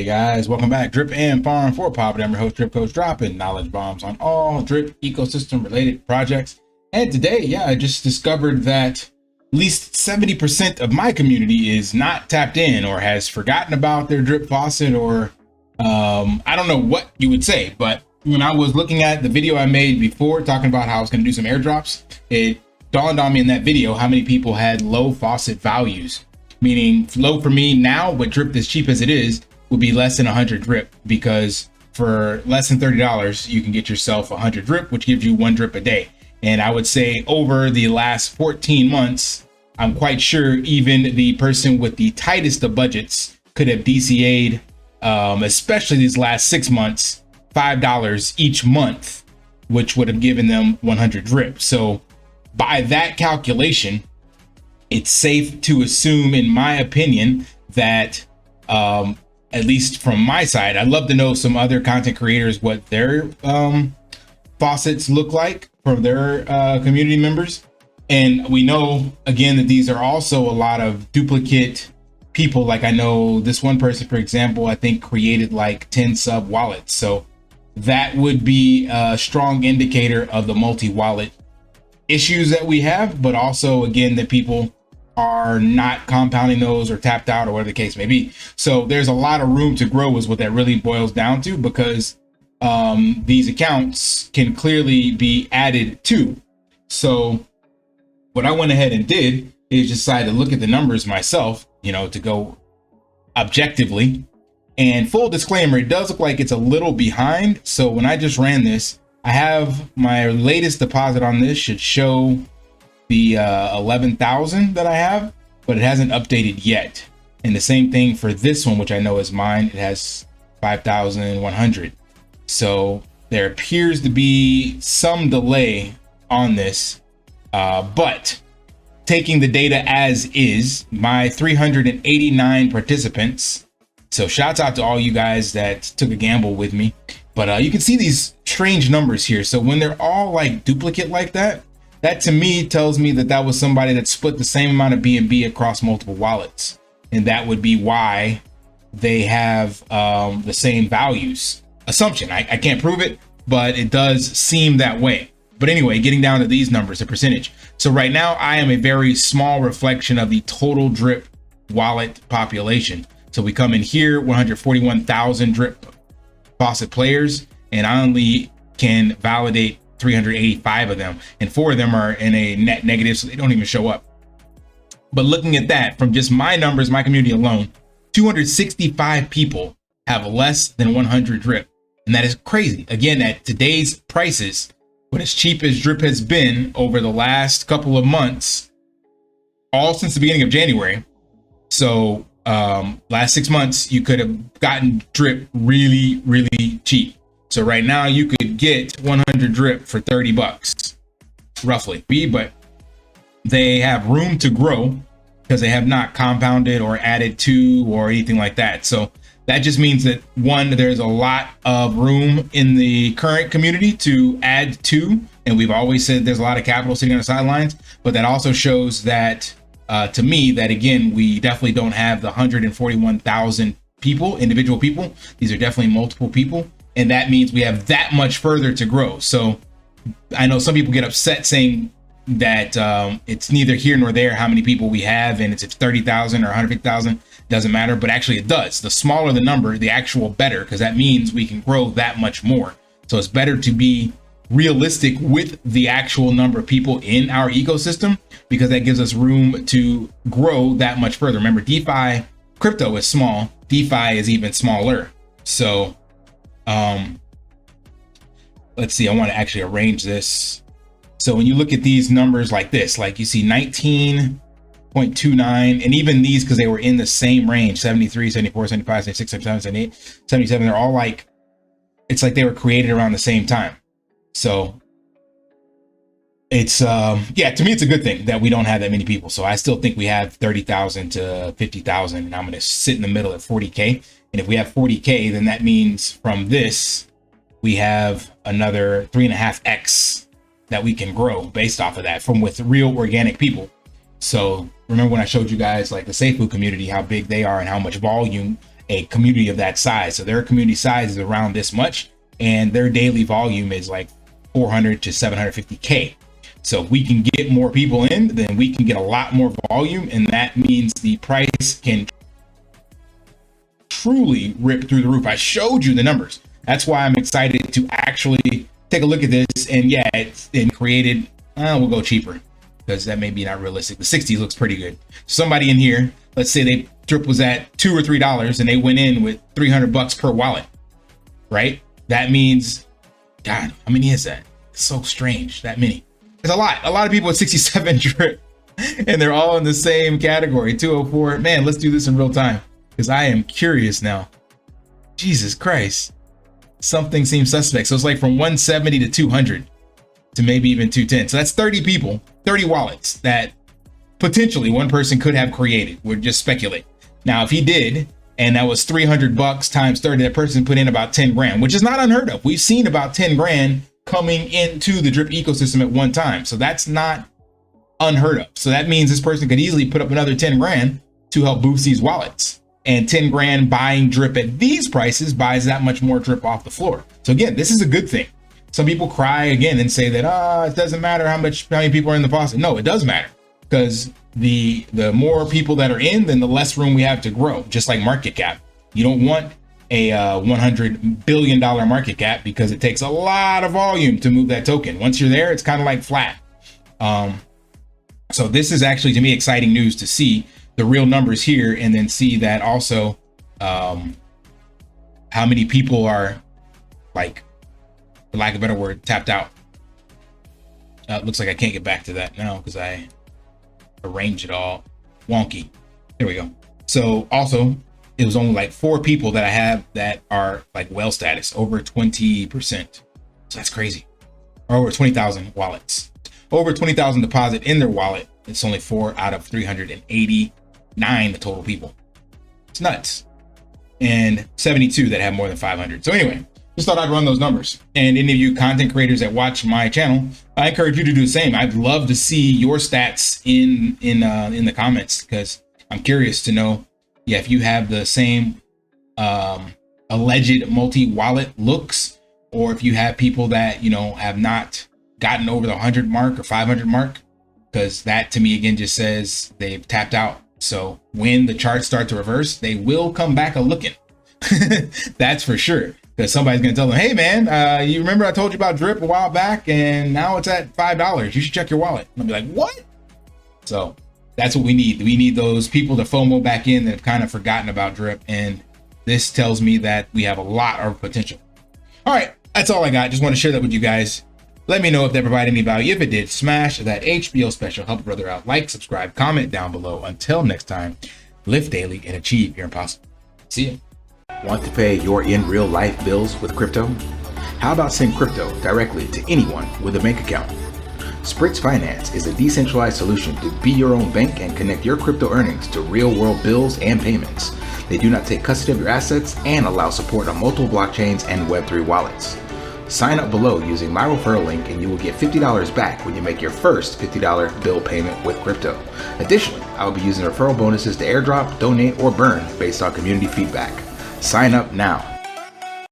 Hey guys, welcome back. Drip and Farm for Poverty. I'm your host, Drip Coach, dropping knowledge bombs on all drip ecosystem related projects. And today, I just discovered that at least 70% of my community is not tapped in or has forgotten about their drip faucet, or I don't know what you would say, but when I was looking at the video I made before talking about how I was going to do some airdrops, it dawned on me in that video how many people had low faucet values, meaning low for me now, but drip as cheap as it is would be less than 100 drip, because for less than $30 you can get yourself 100 drip, which gives you 1 drip a day. And I would say over the last 14 months, I'm quite sure even the person with the tightest of budgets could have DCA'd, especially these last 6 months, $5 each month, which would have given them 100 drip. So by that calculation, it's safe to assume, in my opinion, that at least from my side, I'd love to know some other content creators what their faucets look like from their community members. And we know, again, that these are also a lot of duplicate people. Like I know this one person, for example, I think created like 10 sub wallets. So that would be a strong indicator of the multi-wallet issues that we have, but also, again, that people are not compounding those or tapped out or whatever the case may be. So there's a lot of room to grow is what that really boils down to, because these accounts can clearly be added to. So what I went ahead and did is decide to look at the numbers myself, to go objectively. And full disclaimer, it does look like it's a little behind. So when I just ran this, I have my latest deposit on this should show the 11,000 that I have, but it hasn't updated yet. And the same thing for this one, which I know is mine, it has 5,100. So there appears to be some delay on this, but taking the data as is, my 389 participants. So shouts out to all you guys that took a gamble with me, but you can see these strange numbers here. So when they're all like duplicate like that, that to me tells me that that was somebody that split the same amount of BNB across multiple wallets. And that would be why they have the same values. Assumption, I can't prove it, but it does seem that way. But anyway, getting down to these numbers, the percentage. So right now I am a very small reflection of the total drip wallet population. So we come in here, 141,000 drip faucet players, and I only can validate 385 of them, and 4 of them are in a net negative, so they don't even show up. But looking at that from just my numbers, my community alone, 265 people have less than 100 drip, and that is crazy. Again, at today's prices, when as cheap as drip has been over the last couple of months, all since the beginning of January. So last 6 months, you could have gotten drip really, really cheap. So right now you could get 100 drip for 30 bucks, roughly. But they have room to grow because they have not compounded or added to or anything like that. So that just means that, one, there's a lot of room in the current community to add to. And we've always said there's a lot of capital sitting on the sidelines, but that also shows that to me that, again, we definitely don't have the 141,000 people, individual people. These are definitely multiple people. And that means we have that much further to grow. So I know some people get upset saying that it's neither here nor there how many people we have, and it's 30,000 or 150,000, doesn't matter. But actually it does. The smaller the number, the actual better, because that means we can grow that much more. So it's better to be realistic with the actual number of people in our ecosystem, because that gives us room to grow that much further. Remember, DeFi crypto is small. DeFi is even smaller. So let's see, I want to actually arrange this. So when you look at these numbers like this, like you see 19.29, and even these, because they were in the same range, 73, 74, 75, 76, 77, 78, 77, they're all like, it's like they were created around the same time. So it's, yeah, to me, it's a good thing that we don't have that many people. So I still think we have 30,000 to 50,000, and I'm going to sit in the middle at 40K. And if we have 40K, then that means from this, we have another 3.5x that we can grow based off of that from with real organic people. So remember when I showed you guys like the Safe Food community, how big they are and how much volume a community of that size. So their community size is around this much, and their daily volume is like 400 to 750K. So if we can get more people in, then we can get a lot more volume, and that means the price can truly rip through the roof. I showed you the numbers. That's why I'm excited to actually take a look at this. And yeah, it's been created. We'll go cheaper because that may be not realistic. The 60 looks pretty good. Somebody in here, let's say they drip was at $2 or $3 and they went in with $300 per wallet, right? That means, God, how many is that? It's so strange, that many. It's a lot of people at 67 drip, and they're all in the same category. 204. Man, let's do this in real time because I am curious now. Jesus Christ, something seems suspect. So it's like from 170 to 200 to maybe even 210. So that's 30 people, 30 wallets that potentially one person could have created. We're just speculate. Now, if he did, and that was $300 times 30, that person put in about 10 grand, which is not unheard of. We've seen about 10 grand coming into the drip ecosystem at one time. So that's not unheard of. So that means this person could easily put up another 10 grand to help boost these wallets. And 10 grand buying drip at these prices buys that much more drip off the floor. So again, this is a good thing. Some people cry again and say that, it doesn't matter how many people are in the faucet. No, it does matter, because the more people that are in, then the less room we have to grow, just like market cap. You don't want a $100 billion market cap because it takes a lot of volume to move that token. Once you're there, it's kind of like flat. So this is actually, to me, exciting news to see the real numbers here, and then see that also how many people are, like, for lack of a better word, tapped out. It looks like I can't get back to that now because I arranged it all wonky. There we go. So also, it was only like 4 people that I have that are like whale status, over 20%. So that's crazy. Or over 20,000 wallets, over 20,000 deposit in their wallet. It's only 4 out of 389 the total people. It's nuts. And 72 that have more than 500. So anyway, just thought I'd run those numbers. And any of you content creators that watch my channel, I encourage you to do the same. I'd love to see your stats in the comments, because I'm curious to know, yeah, if you have the same alleged multi-wallet looks, or if you have people that, you know, have not gotten over the 100 mark or 500 mark, because that to me again just says they've tapped out. So when the charts start to reverse, they will come back a looking. That's for sure. Because somebody's going to tell them, hey man, you remember I told you about drip a while back and now it's at $5. You should check your wallet. And I'll be like, what? So that's what we need. We need those people to FOMO back in that have kind of forgotten about drip. And this tells me that we have a lot of potential. All right, that's all I got. Just want to share that with you guys. Let me know if that provided any value. If it did, smash that HBO special. Help a brother out. Like, subscribe, comment down below. Until next time, live daily and achieve your impossible. See ya. Want to pay your in real life bills with crypto? How about send crypto directly to anyone with a bank account? SPRITZ Finance is a decentralized solution to be your own bank and connect your crypto earnings to real world bills and payments. They do not take custody of your assets and allow support on multiple blockchains and Web3 wallets. Sign up below using my referral link and you will get $50 back when you make your first $50 bill payment with crypto. Additionally, I will be using referral bonuses to airdrop, donate, or burn based on community feedback. Sign up now